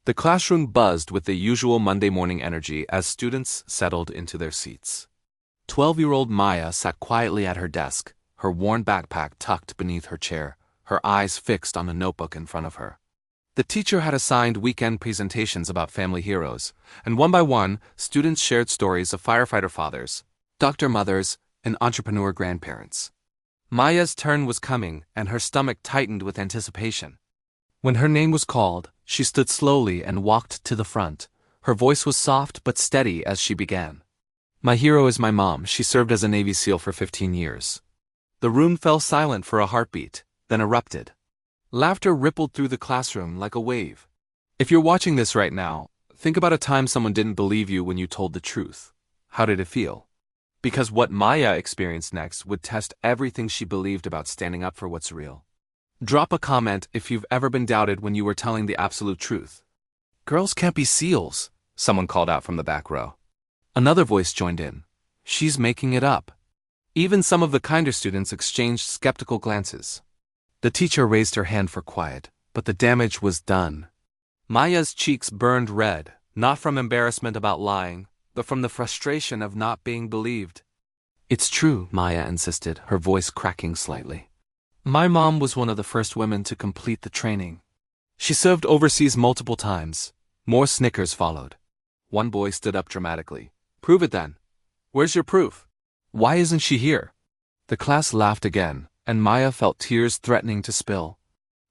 The classroom buzzed with the usual Monday morning energy as students settled into their seats. 12-year-old Maya sat quietly at her desk, her worn backpack tucked beneath her chair, her eyes fixed on a notebook in front of her. The teacher had assigned weekend presentations about family heroes, and one by one, students shared stories of firefighter fathers, doctor mothers, and entrepreneur grandparents. Maya's turn was coming, and her stomach tightened with anticipation. When her name was called, she stood slowly and walked to the front. Her voice was soft but steady as she began. My hero is my mom. She served as a Navy SEAL for 15 years. The room fell silent for a heartbeat, then erupted. Laughter rippled through the classroom like a wave. If you're watching this right now, think about a time someone didn't believe you when you told the truth. How did it feel? Because what Maya experienced next would test everything she believed about standing up for what's real. Drop a comment if you've ever been doubted when you were telling the absolute truth. Girls can't be SEALs, someone called out from the back row. Another voice joined in. She's making it up. Even some of the kinder students exchanged skeptical glances. The teacher raised her hand for quiet, but the damage was done. Maya's cheeks burned red, not from embarrassment about lying, but from the frustration of not being believed. It's true, Maya insisted, her voice cracking slightly. My mom was one of the first women to complete the training. She served overseas multiple times. More snickers followed. One boy stood up dramatically. Prove it then. Where's your proof? Why isn't she here? The class laughed again, and Maya felt tears threatening to spill.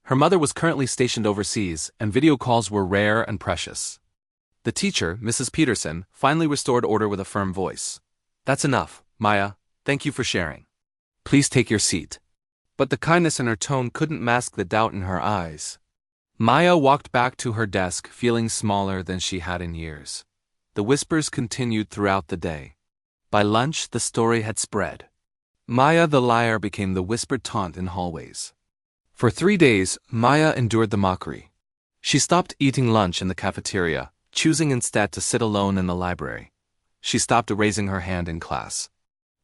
Her mother was currently stationed overseas, and video calls were rare and precious. The teacher, Mrs. Peterson, finally restored order with a firm voice. That's enough, Maya. Thank you for sharing. Please take your seat. But the kindness in her tone couldn't mask the doubt in her eyes. Maya walked back to her desk, feeling smaller than she had in years. The whispers continued throughout the day. By lunch, the story had spread. Maya the liar became the whispered taunt in hallways. For 3 days, Maya endured the mockery. She stopped eating lunch in the cafeteria, choosing instead to sit alone in the library. She stopped raising her hand in class.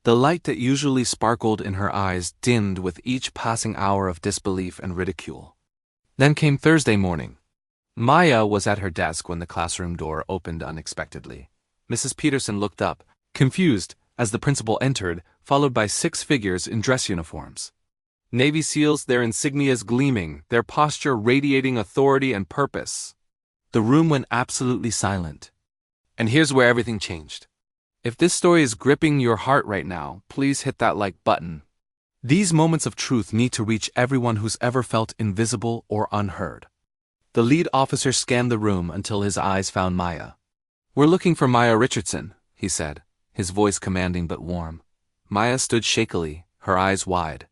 The light that usually sparkled in her eyes dimmed with each passing hour of disbelief and ridicule. Then came Thursday morning. Maya was at her desk when the classroom door opened unexpectedly. Mrs. Peterson looked up, confused, as the principal entered, followed by 6 figures in dress uniforms. Navy SEALs, their insignias gleaming, their posture radiating authority and purpose. The room went absolutely silent. And here's where everything changed. If this story is gripping your heart right now, please hit that like button. These moments of truth need to reach everyone who's ever felt invisible or unheard. The lead officer scanned the room until his eyes found Maya. We're looking for Maya Richardson, he said, his voice commanding but warm. Maya stood shakily, her eyes wide.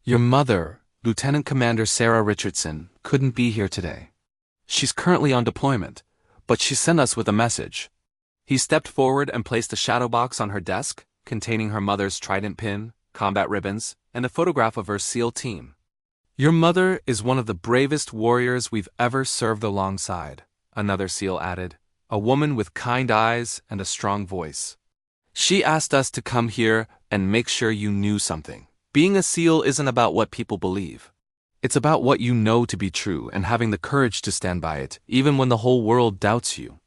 Your mother, Lieutenant Commander Sarah Richardson, couldn't be here today. She's currently on deployment, but she sent us with a message. He stepped forward and placed a shadow box on her desk, containing her mother's trident pin, combat ribbons, and a photograph of her SEAL team. Your mother is one of the bravest warriors we've ever served alongside, another SEAL added, a woman with kind eyes and a strong voice. She asked us to come here and make sure you knew something. Being a SEAL isn't about what people believe. It's about what you know to be true and having the courage to stand by it, even when the whole world doubts you.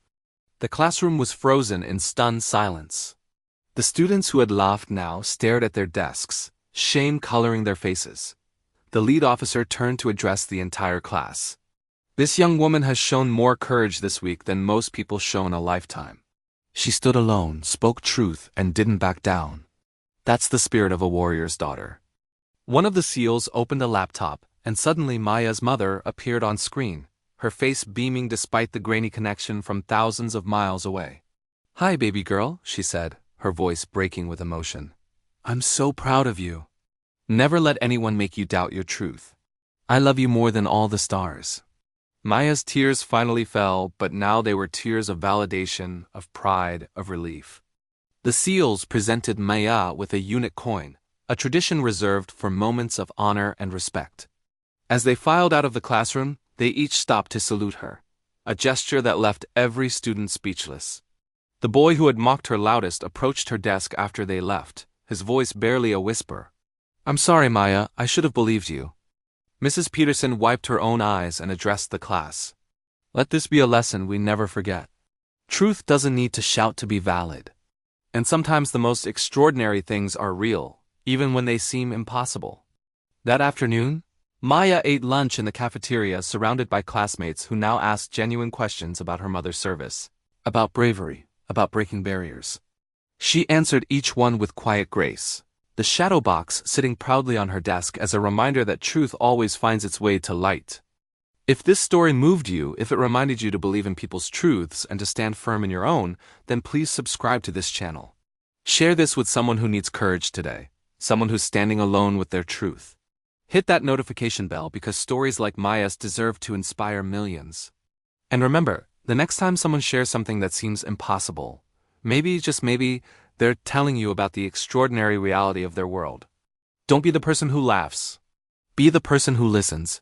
The classroom was frozen in stunned silence. The students who had laughed now stared at their desks, shame coloring their faces. The lead officer turned to address the entire class. This young woman has shown more courage this week than most people show in a lifetime. She stood alone, spoke truth, and didn't back down. That's the spirit of a warrior's daughter. One of the SEALs opened a laptop, and suddenly Maya's mother appeared on screen, her face beaming despite the grainy connection from thousands of miles away. Hi, baby girl, she said, her voice breaking with emotion. I'm so proud of you. Never let anyone make you doubt your truth. I love you more than all the stars. Maya's tears finally fell, but now they were tears of validation, of pride, of relief. The SEALs presented Maya with a unit coin, a tradition reserved for moments of honor and respect. As they filed out of the classroom, they each stopped to salute her, a gesture that left every student speechless. The boy who had mocked her loudest approached her desk after they left, his voice barely a whisper. I'm sorry, Maya, I should have believed you. Mrs. Peterson wiped her own eyes and addressed the class. Let this be a lesson we never forget. Truth doesn't need to shout to be valid. And sometimes the most extraordinary things are real, even when they seem impossible. That afternoon, Maya ate lunch in the cafeteria surrounded by classmates who now asked genuine questions about her mother's service, about bravery, about breaking barriers. She answered each one with quiet grace, the shadow box sitting proudly on her desk as a reminder that truth always finds its way to light. If this story moved you, if it reminded you to believe in people's truths and to stand firm in your own, then please subscribe to this channel. Share this with someone who needs courage today, someone who's standing alone with their truth. Hit that notification bell because stories like Maya's deserve to inspire millions. And remember, the next time someone shares something that seems impossible, maybe, just maybe, they're telling you about the extraordinary reality of their world. Don't be the person who laughs. Be the person who listens,